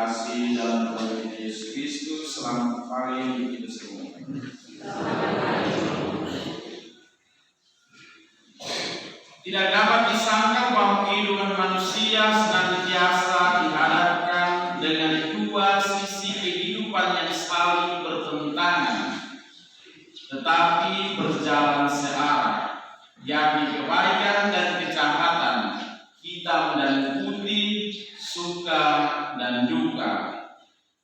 kasih dalam Tuhan Yesus Kristus, selamat pagi kita semua. Tidak dapat disangka bahwa kehidupan manusia senantiasa dihadapkan dengan dua sisi kehidupan yang saling bertentangan, tetapi berjalan searah, yakni kebaikan dan kejahatan, hitam dan putih, suka dan duka.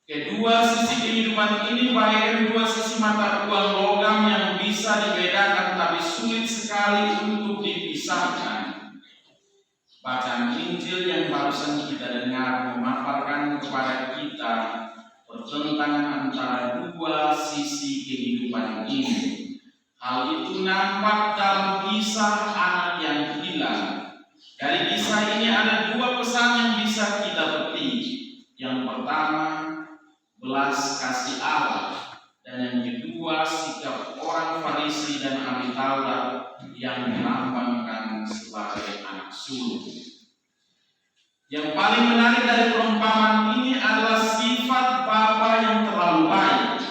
Kedua sisi kehidupan ini bagaikan dua sisi mata uang logam yang bisa dibedakan tapi sulit sekali untuk dipisahkan. Bacaan Injil yang barusan kita dengar memaparkan kepada kita pertentangan antara dua sisi kehidupan ini. Hal itu nampak dalam kisah anak yang hilang. Dari kisah ini ada dua pesan yang bisa kita petik. Yang pertama, belas kasih Allah, dan yang kedua sikap orang Farisi dan ahli Taurat yang melambangkan sebagai anak sulung. Yang paling menarik dari perumpamaan ini adalah sifat bapa yang terlalu baik.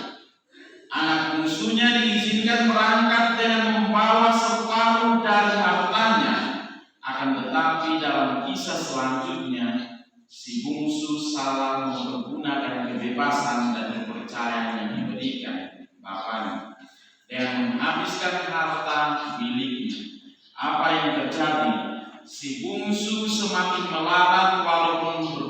Anak bungsunya diizinkan berangkat dengan membawa separuh dari hartanya, akan tetapi dalam kisah selanjutnya si bungsu salah mempergunakan kebebasan dan kepercayaan yang diberikan bapaknya dengan menghabiskan harta miliknya. Apa yang terjadi? Si bungsu semakin melarat walaupun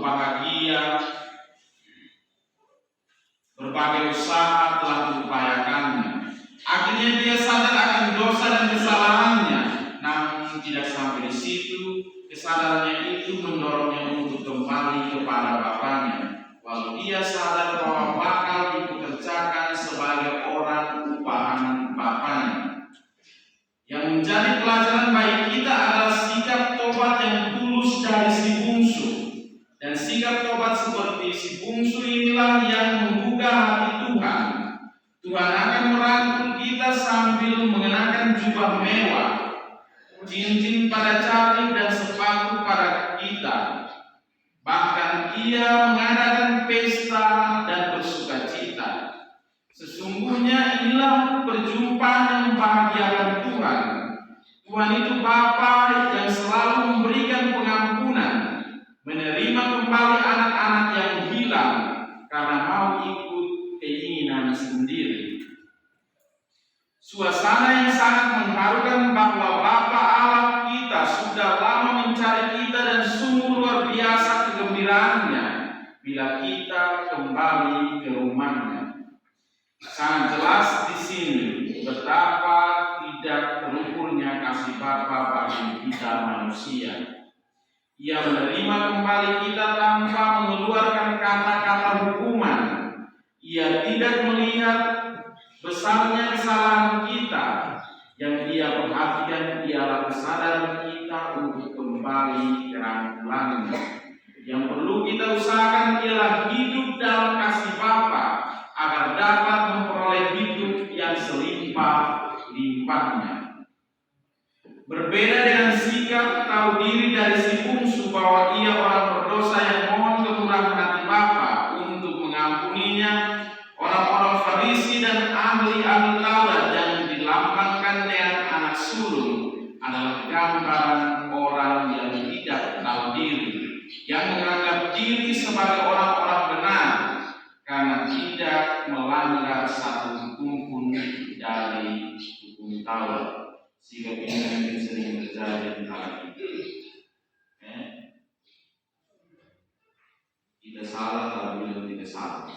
berbagai usaha telah diupayakannya. Akhirnya dia sadar akan dosa dan kesalahannya, namun tidak sampai di situ. Kesadarannya itu mendorongnya untuk kembali kepada bapaknya, walau dia sadar bahwa bakal dipekerjakan sebagai orang upahan bapaknya. Yang menjadi pelajaran bagi kita adalah sikap tobat yang tulus dari si bungsu. Dan sikap tobat seperti si bungsu inilah yang menggugah hati Tuhan. Tuhan akan merangkul kita sambil mengenakan jubah mewah, cincin pada jari dan sepatu pada kita. Bahkan ia mengadakan pesta dan bersukacita. Sesungguhnya inilah perjumpaan yang membahagiakan Tuhan. Tuhan itu Bapa yang selalu memberikan pengampunan, menerima kembali anak-anak yang hilang karena mau ikut keinginan sendiri. Suasana yang sangat mengharukan bahwa Bapa Allah kita sudah lama mencari kita dan sungguh luar biasa kegembiraannya bila kita kembali ke rumahnya. Sangat jelas di sini betapa tidak terukurnya kasih Bapa bagi kita manusia. Ia menerima kembali kita tanpa mengeluarkan kata-kata hukuman. Ia tidak melihat besarnya kesalahan kita. Yang Dia perhatikan ialah kesadaran kita untuk kembali ke rangkulannya. Yang perlu kita usahakan ialah hidup dalam kasih Bapa agar dapat memperoleh hidup yang selimpah-limpahnya. Berbeda dengan sikap tahu diri dari si bungsu bahwa ia orang berdosa yang mohon kemurahan hati Bapa untuk mengampuninya, orang-orang Farisi dan ahli-ahli Taurat yang dilambangkan dengan anak sulung adalah gambaran orang yang tidak tahu diri, yang menganggap diri sebagai orang-orang benar karena tidak melanggar satu hukum pun dari hukum Taurat. Sikap ini mungkin sering terjadi di antara kita. Kita salah tapi belum tidak salah.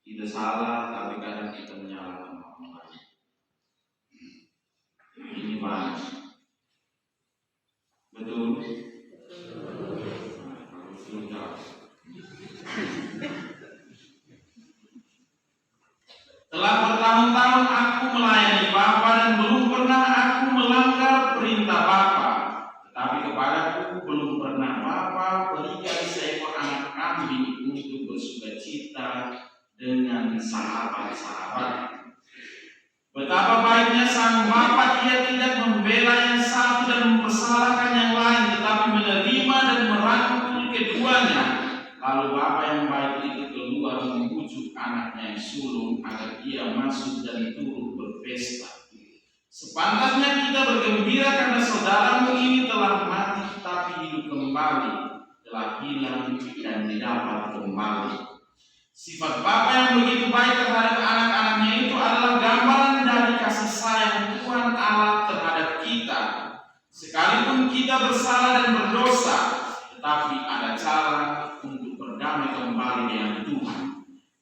Kita salah tapi kadang kita menyalahkan orang lain. Ini banyak. Betul? Harus sudah. Telah bertahun-tahun aku melayani Bapa dan belum pernah aku melanggar perintah Bapa. Tetapi kepadaku belum pernah Bapa berikan seekor anak kambing untuk bersukacita dengan sahabat-sahabat. Betapa baiknya sang Bapa, Ia tidak membela yang satu dan mempersalahkan yang lain, tetapi menerima dan merangkul keduanya. Lalu bapa yang baik itu keluar membujuk anaknya yang sulung agar ia masuk dan turut berpesta. Sepantasnya kita bergembira karena saudaramu ini telah mati tapi hidup kembali, telah hilang dan didapat kembali. Sifat Bapa yang begitu baik terhadap anak-anaknya itu adalah gambaran dari kasih sayang Tuhan Allah terhadap kita. Sekalipun kita bersalah dan berdosa, tetapi ada cara untuk berdamai kembali dengan Tuhan.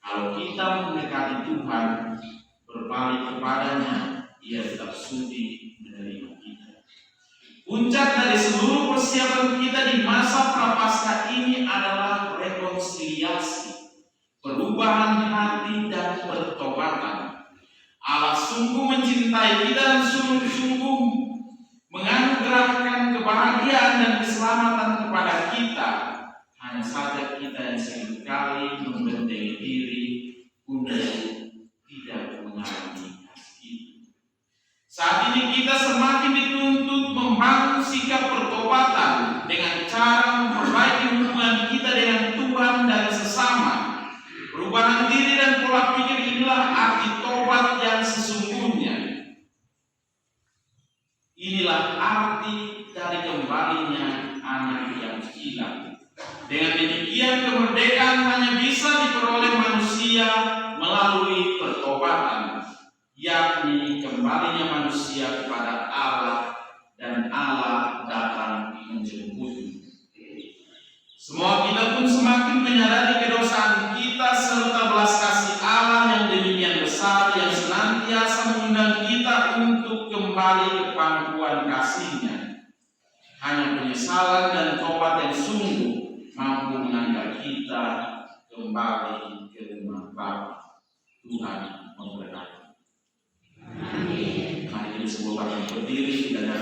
Kalau kita mendekati Tuhan, berbalik kepadanya, Ia tetap sudi menerima kita. Puncak dari seluruh persiapan kita di masa prapaskah ini adalah rekonsiliasi, perubahan hati dan pertobatan. Allah sungguh mencintai kita dan sungguh menganugerahkan kebahagiaan dan keselamatan kepada kita. Hanya saja kita yang seringkali membentengi diri untuk tidak mengalami kasih itu. Saat ini kita semakin dituntut membangun sikap pertobatan dengan cara memperbaiki hubungan kita dengan Tuhan dan sesama. Perubahan diri dan pola pikir inilah arti tobat yang sesungguhnya. Inilah arti dari kembalinya anak yang hilang. Dengan demikian kemerdekaan hanya bisa diperoleh manusia melalui pertobatan, yakni kembalinya manusia kepada Allah dan Allah datang menjemputnya. Semua kita pun semakin menyadari kedosaan kita serta belas kasih Allah yang demikian besar yang senantiasa mengundang kita untuk kembali ke pangkuan kasih-Nya. Hanya penyesalan dan tobat yang sungguh mampu mengantar kita kembali ke rumah Bapa. Tuhan memberkati. Amin. Mari kita semua bangkit berdiri dan